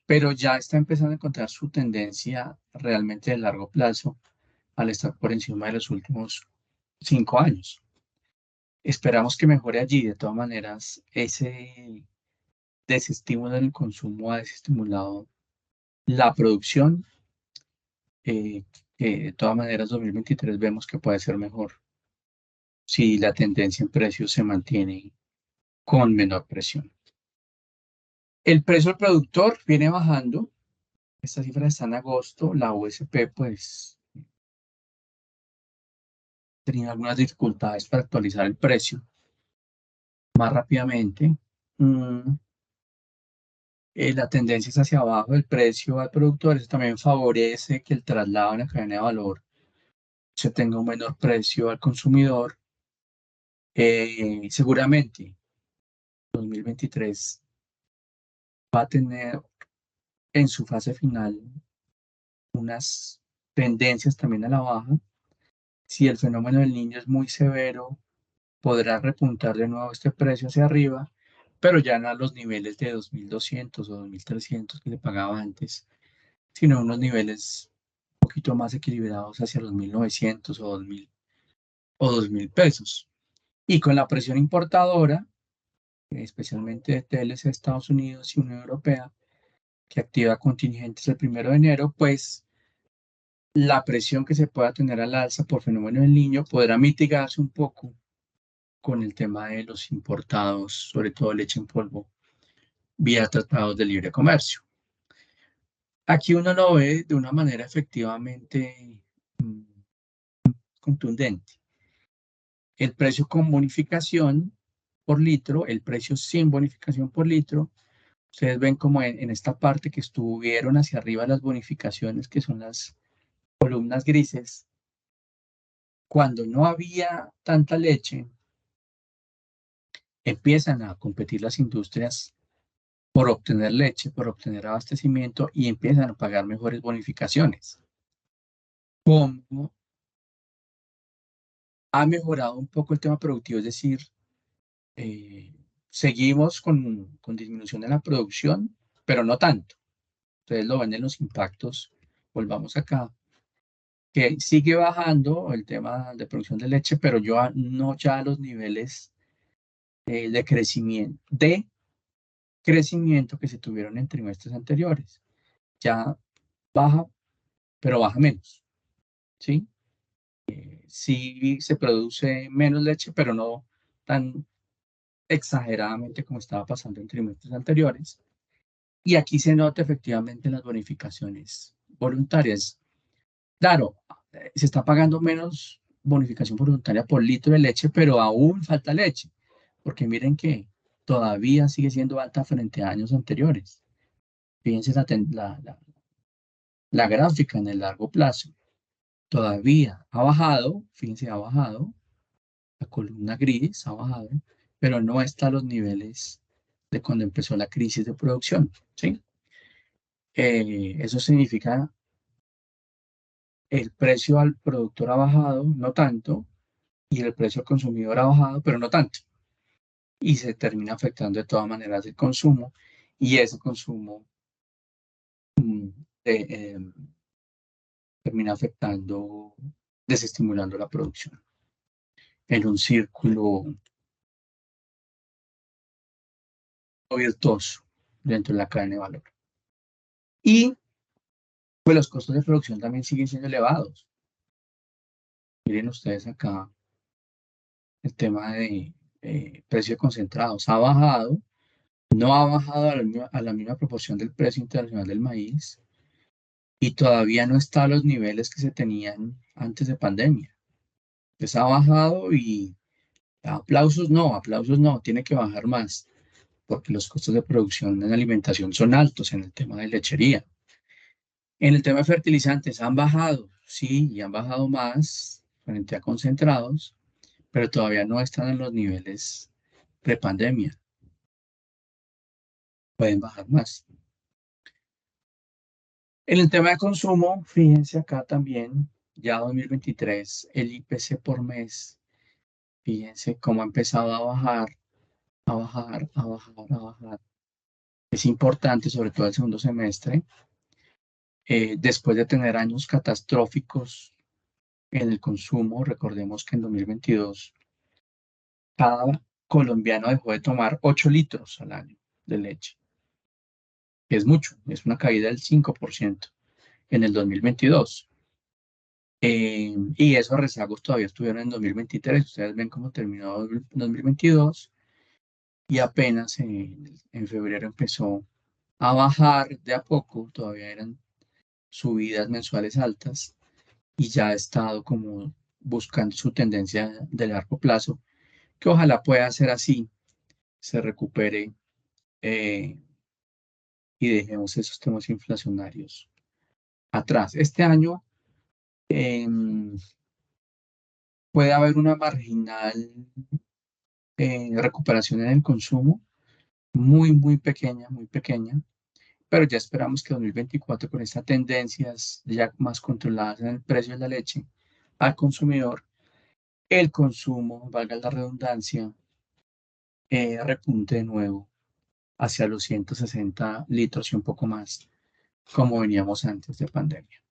Pero ya está empezando a encontrar su tendencia realmente de largo plazo al estar por encima de los últimos 5 años. Esperamos que mejore allí. De todas maneras, ese desestímulo en el consumo ha desestimulado la producción, eh, que de todas maneras 2023 vemos que puede ser mejor si la tendencia en precios se mantiene con menor presión. El precio al productor viene bajando. Esta cifra está en agosto. La USP pues tenía algunas dificultades para actualizar el precio más rápidamente. Mm, la tendencia es hacia abajo del precio al productor. Eso también favorece que el traslado en la cadena de valor se tenga un menor precio al consumidor. Seguramente 2023 va a tener en su fase final unas tendencias también a la baja. Si el fenómeno del Niño es muy severo, podrá repuntar de nuevo este precio hacia arriba, pero ya no a los niveles de 2.200 o 2.300 que se pagaba antes, sino unos niveles un poquito más equilibrados hacia los 1.900 o 2.000 pesos. Y con la presión importadora, especialmente de TLC Estados Unidos y Unión Europea, que activa contingentes el 1 de enero, pues la presión que se pueda tener al alza por fenómeno del Niño podrá mitigarse un poco con el tema de los importados, sobre todo leche en polvo, vía tratados de libre comercio. Aquí uno lo ve de una manera efectivamente mm, contundente. El precio con bonificación por litro, el precio sin bonificación por litro. Ustedes ven como en esta parte que estuvieron hacia arriba las bonificaciones, que son las columnas grises, cuando no había tanta leche, empiezan a competir las industrias por obtener leche, por obtener abastecimiento y empiezan a pagar mejores bonificaciones. Como ha mejorado un poco el tema productivo, es decir, eh, seguimos con disminución de la producción, pero no tanto. Ustedes lo ven en los impactos. Volvamos acá, que sigue bajando el tema de producción de leche, pero no ya a los niveles de crecimiento que se tuvieron en trimestres anteriores. Ya baja, pero baja menos, ¿sí? Sí se produce menos leche, pero no tan exageradamente como estaba pasando en trimestres anteriores. Y aquí se nota efectivamente las bonificaciones voluntarias. Claro, se está pagando menos bonificación voluntaria por litro de leche, pero aún falta leche, porque miren que todavía sigue siendo alta frente a años anteriores. Fíjense la gráfica en el largo plazo. Todavía ha bajado, fíjense, ha bajado, la columna gris ha bajado, pero no está a los niveles de cuando empezó la crisis de producción, ¿sí? Eso significa el precio al productor ha bajado, no tanto, y el precio al consumidor ha bajado, pero no tanto. Y se termina afectando de todas maneras el consumo, y ese consumo mm, eh, eh, termina afectando, desestimulando la producción en un círculo virtuoso dentro de la cadena de valor. Y pues los costos de producción también siguen siendo elevados. Miren ustedes acá el tema de precio de concentrados. Ha bajado, no ha bajado a la misma proporción del precio internacional del maíz y todavía no está a los niveles que se tenían antes de pandemia. Pues ha bajado y aplausos no, tiene que bajar más porque los costos de producción en alimentación son altos en el tema de lechería. En el tema de fertilizantes han bajado, sí, y han bajado más frente a concentrados, pero todavía no están en los niveles prepandemia. Pueden bajar más. En el tema de consumo, fíjense acá también, ya 2023, el IPC por mes, fíjense cómo ha empezado a bajar, a bajar, a bajar, a bajar. Es importante, sobre todo el segundo semestre, después de tener años catastróficos en el consumo. Recordemos que en 2022 cada colombiano dejó de tomar 8 litros al año de leche, que es mucho, es una caída del 5% en el 2022. Y esos rezagos todavía estuvieron en 2023. Ustedes ven cómo terminó 2022 y apenas en febrero empezó a bajar de a poco, todavía eran subidas mensuales altas y ya ha estado como buscando su tendencia de largo plazo, que ojalá pueda ser así, se recupere eh, y dejemos esos temas inflacionarios atrás. Este año em, puede haber una marginal recuperación en el consumo, muy pequeña, pero ya esperamos que 2024, con estas tendencias ya más controladas en el precio de la leche al consumidor, el consumo, valga la redundancia, repunte de nuevo hacia los 160 litros y un poco más, como veníamos antes de pandemia.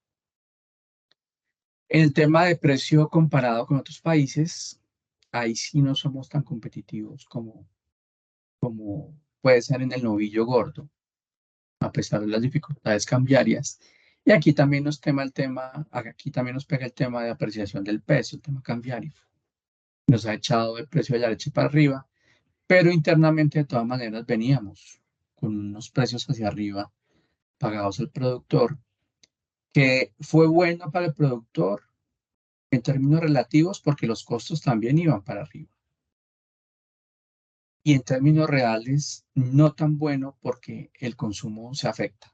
En el tema de precio comparado con otros países, ahí sí no somos tan competitivos como puede ser en el novillo gordo, a pesar de las dificultades cambiarias. Y aquí también aquí también nos pega el tema de apreciación del peso, el tema cambiario. Nos ha echado el precio de la leche para arriba, pero internamente de todas maneras veníamos con unos precios hacia arriba pagados al productor, que fue bueno para el productor en términos relativos porque los costos también iban para arriba. Y en términos reales, no tan bueno porque el consumo se afecta.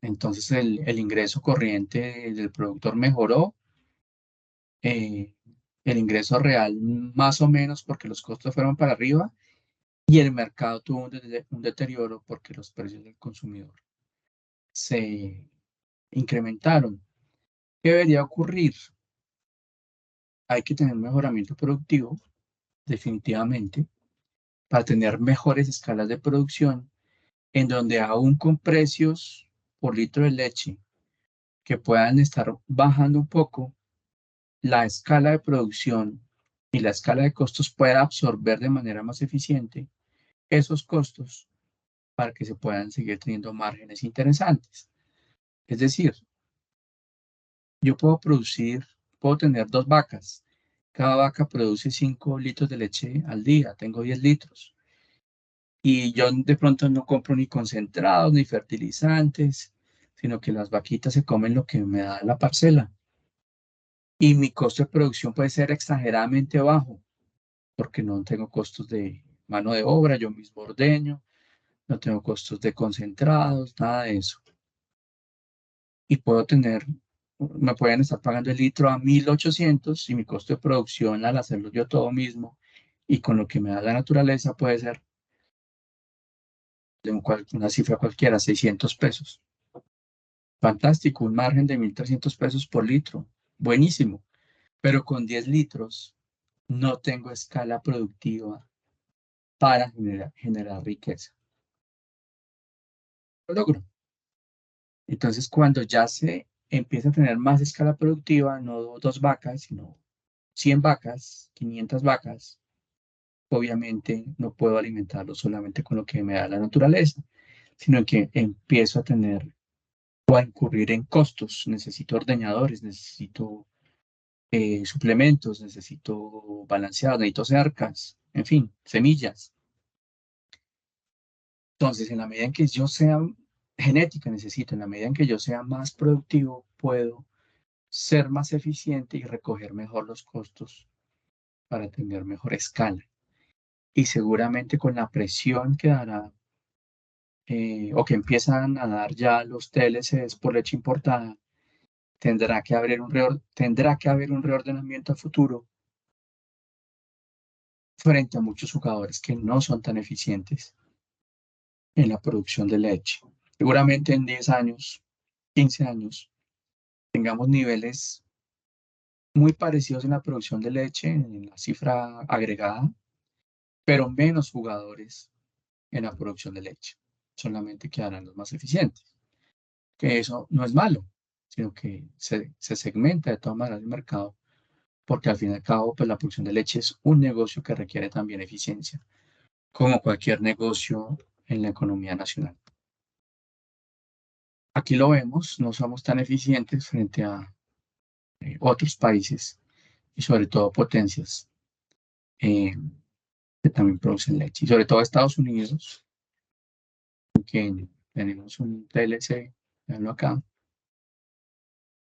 Entonces el ingreso corriente del productor mejoró, eh, el ingreso real más o menos porque los costos fueron para arriba y el mercado tuvo un deterioro porque los precios del consumidor se incrementaron. ¿Qué debería ocurrir? Hay que tener un mejoramiento productivo, definitivamente, para tener mejores escalas de producción, en donde aún con precios por litro de leche que puedan estar bajando un poco, la escala de producción y la escala de costos pueda absorber de manera más eficiente esos costos para que se puedan seguir teniendo márgenes interesantes. Es decir, yo puedo tener dos vacas. Cada vaca produce 5 litros de leche al día, tengo 10 litros. Y yo de pronto no compro ni concentrados ni fertilizantes, sino que las vaquitas se comen lo que me da la parcela. Y mi costo de producción puede ser exageradamente bajo, porque no tengo costos de mano de obra, yo mismo ordeño, no tengo costos de concentrados, nada de eso. Y me pueden estar pagando el litro a 1.800 y mi costo de producción al hacerlo yo todo mismo y con lo que me da la naturaleza puede ser de una cifra cualquiera, 600 pesos. Fantástico, un margen de 1.300 pesos por litro. Buenísimo. Pero con 10 litros no tengo escala productiva para generar riqueza. Lo logro. Entonces, cuando ya se empieza a tener más escala productiva, no dos vacas, sino 100 vacas, 500 vacas, obviamente no puedo alimentarlo solamente con lo que me da la naturaleza, sino que empiezo a tener o a incurrir en costos. Necesito ordeñadores, necesito suplementos, necesito balanceados, necesito cercas, en fin, semillas. Entonces, en la medida en que yo sea genética, necesito, en la medida en que yo sea más productivo, puedo ser más eficiente y recoger mejor los costos para tener mejor escala. Y seguramente con la presión que dará o que empiezan a dar ya los TLCs por leche importada, tendrá que haber un reordenamiento a futuro frente a muchos jugadores que no son tan eficientes en la producción de leche. Seguramente en 10 años, 15 años, tengamos niveles muy parecidos en la producción de leche, en la cifra agregada, pero menos jugadores en la producción de leche. Solamente quedarán los más eficientes. Que eso no es malo, sino que se segmenta de todas maneras el mercado, porque al fin y al cabo, pues la producción de leche es un negocio que requiere también eficiencia, como cualquier negocio en la economía nacional. Aquí lo vemos, no somos tan eficientes frente a otros países y sobre todo potencias eh, que también producen leche, y sobre todo Estados Unidos, que tenemos un TLC, veanlo acá,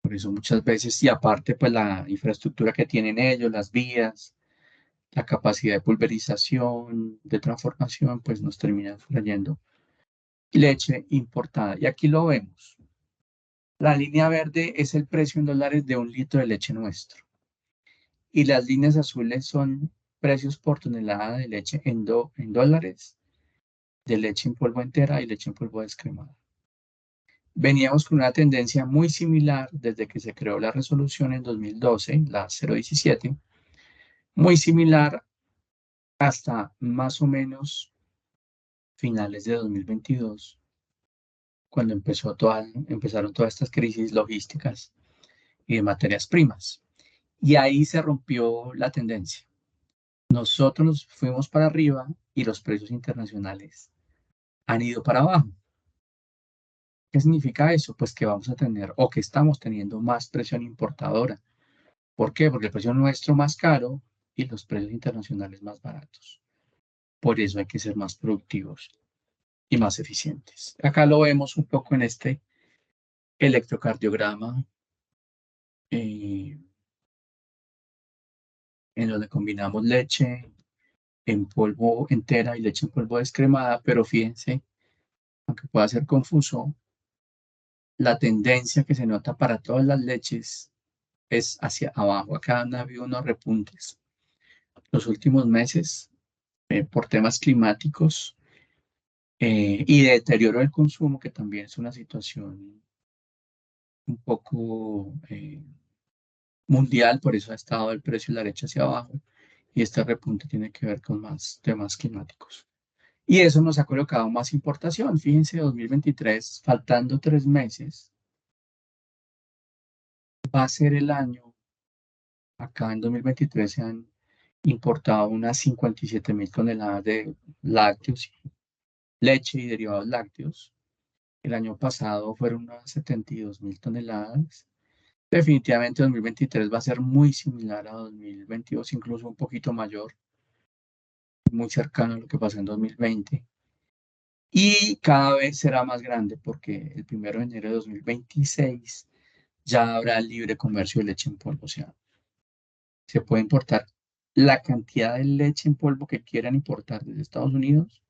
por eso muchas veces, y aparte pues la infraestructura que tienen ellos, las vías, la capacidad de pulverización, de transformación, pues nos termina trayendo leche importada. Y aquí lo vemos. La línea verde es el precio en dólares de un litro de leche nuestro. Y las líneas azules son precios por tonelada de leche en dólares de leche en polvo entera y leche en polvo descremada. Veníamos con una tendencia muy similar desde que se creó la resolución en 2012, la 017, muy similar hasta más o menos finales de 2022, cuando empezaron todas estas crisis logísticas y de materias primas. Y ahí se rompió la tendencia. Nosotros nos fuimos para arriba y los precios internacionales han ido para abajo. ¿Qué significa eso? Pues que vamos a tener o que estamos teniendo más presión importadora. ¿Por qué? Porque el precio nuestro más caro y los precios internacionales más baratos. Por eso hay que ser más productivos y más eficientes. Acá lo vemos un poco en este electrocardiograma, eh, en donde combinamos leche en polvo entera y leche en polvo descremada, pero fíjense, aunque pueda ser confuso, la tendencia que se nota para todas las leches es hacia abajo. Acá han habido unos repuntes los últimos meses por temas climáticos y de deterioro del consumo, que también es una situación un poco mundial, por eso ha estado el precio de la leche hacia abajo y este repunte tiene que ver con más temas climáticos. Y eso nos ha colocado más importación. Fíjense, 2023, faltando 3 meses, va a ser el año. Acá en 2023 se han importado unas 57.000 toneladas de lácteos, leche y derivados lácteos. El año pasado fueron unas 72.000 toneladas. Definitivamente 2023 va a ser muy similar a 2022, incluso un poquito mayor, muy cercano a lo que pasó en 2020. Y cada vez será más grande porque el 1 de enero de 2026 ya habrá libre comercio de leche en polvo. O sea, se puede importar la cantidad de leche en polvo que quieran importar desde Estados Unidos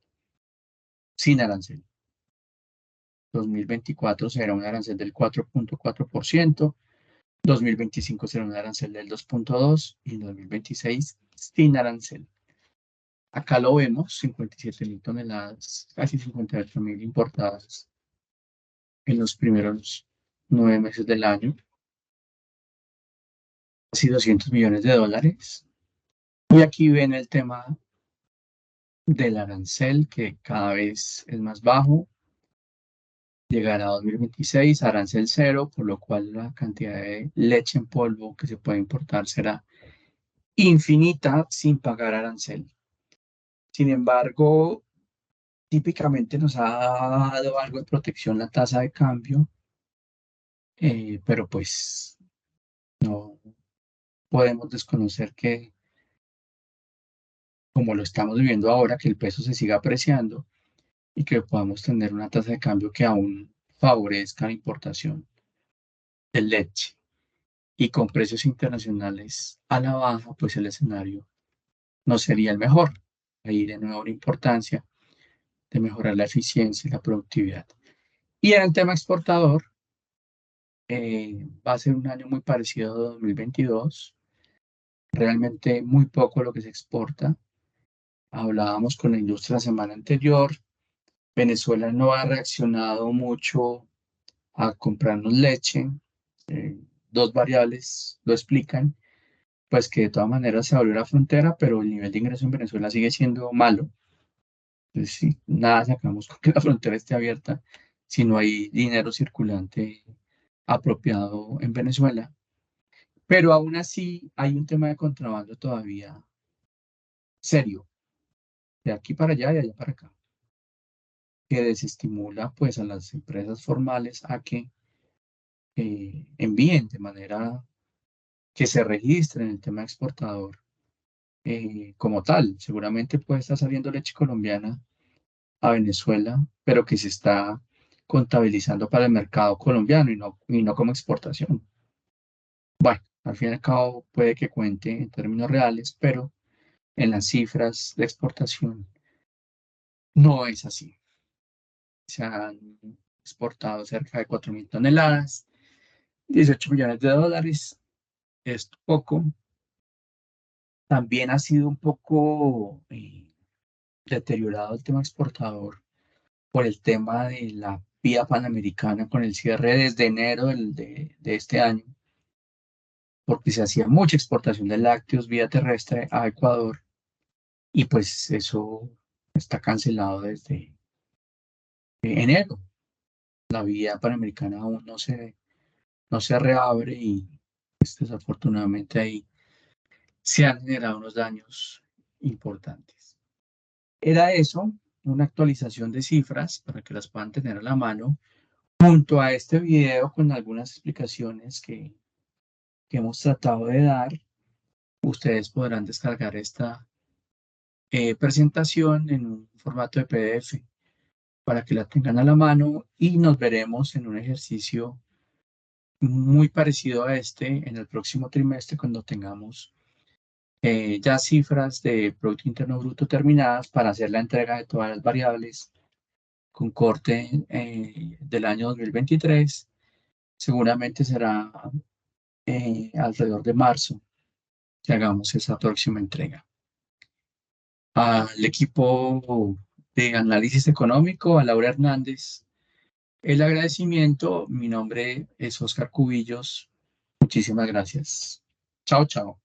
sin arancel. 2024 será un arancel del 4.4%, 2025 será un arancel del 2.2% y en 2026 sin arancel. Acá lo vemos, 57.000 toneladas, casi 58.000 importadas en los primeros 9 meses del año, casi 200 millones de dólares. Y aquí ven el tema del arancel, que cada vez es más bajo. Llegará a 2026, arancel cero, por lo cual la cantidad de leche en polvo que se puede importar será infinita sin pagar arancel. Sin embargo, típicamente nos ha dado algo de protección la tasa de cambio, pero pues no podemos desconocer que, como lo estamos viviendo ahora, que el peso se siga apreciando y que podamos tener una tasa de cambio que aún favorezca la importación de leche. Y con precios internacionales a la baja, pues el escenario no sería el mejor. Ahí de nuevo la importancia de mejorar la eficiencia y la productividad. Y en el tema exportador, va a ser un año muy parecido a 2022. Realmente muy poco lo que se exporta. Hablábamos con la industria la semana anterior. Venezuela no ha reaccionado mucho a comprarnos leche. Eh, Dos variables lo explican. Pues que de todas maneras se abrió la frontera, pero el nivel de ingreso en Venezuela sigue siendo malo. Entonces, sí, nada sacamos con que la frontera esté abierta si no hay dinero circulante apropiado en Venezuela. Pero aún así hay un tema de contrabando todavía serio, de aquí para allá y de allá para acá, que desestimula pues a las empresas formales a que envíen de manera que se registren el tema exportador como tal. Seguramente puede estar saliendo leche colombiana a Venezuela, pero que se está contabilizando para el mercado colombiano y no como exportación. Bueno, al fin y al cabo puede que cuente en términos reales, pero en las cifras de exportación no es así. Se han exportado cerca de 4.000 toneladas, 18 millones de dólares, es poco. También ha sido un poco deteriorado el tema exportador por el tema de la vía panamericana con el cierre desde enero de este año, porque se hacía mucha exportación de lácteos vía terrestre a Ecuador y pues eso está cancelado desde enero. La vía panamericana aún no se reabre y pues, desafortunadamente ahí se han generado unos daños importantes. Era eso, una actualización de cifras para que las puedan tener a la mano, junto a este video con algunas explicaciones que hemos tratado de dar. Ustedes podrán descargar esta presentación en un formato de PDF para que la tengan a la mano y nos veremos en un ejercicio muy parecido a este en el próximo trimestre cuando tengamos ya cifras de Producto Interno Bruto terminadas para hacer la entrega de todas las variables con corte del año 2023. Seguramente será alrededor de marzo que hagamos esa próxima entrega. Al equipo de análisis económico, a Laura Hernández, el agradecimiento. Mi nombre es Oscar Cubillos. Muchísimas gracias. Chao, chao.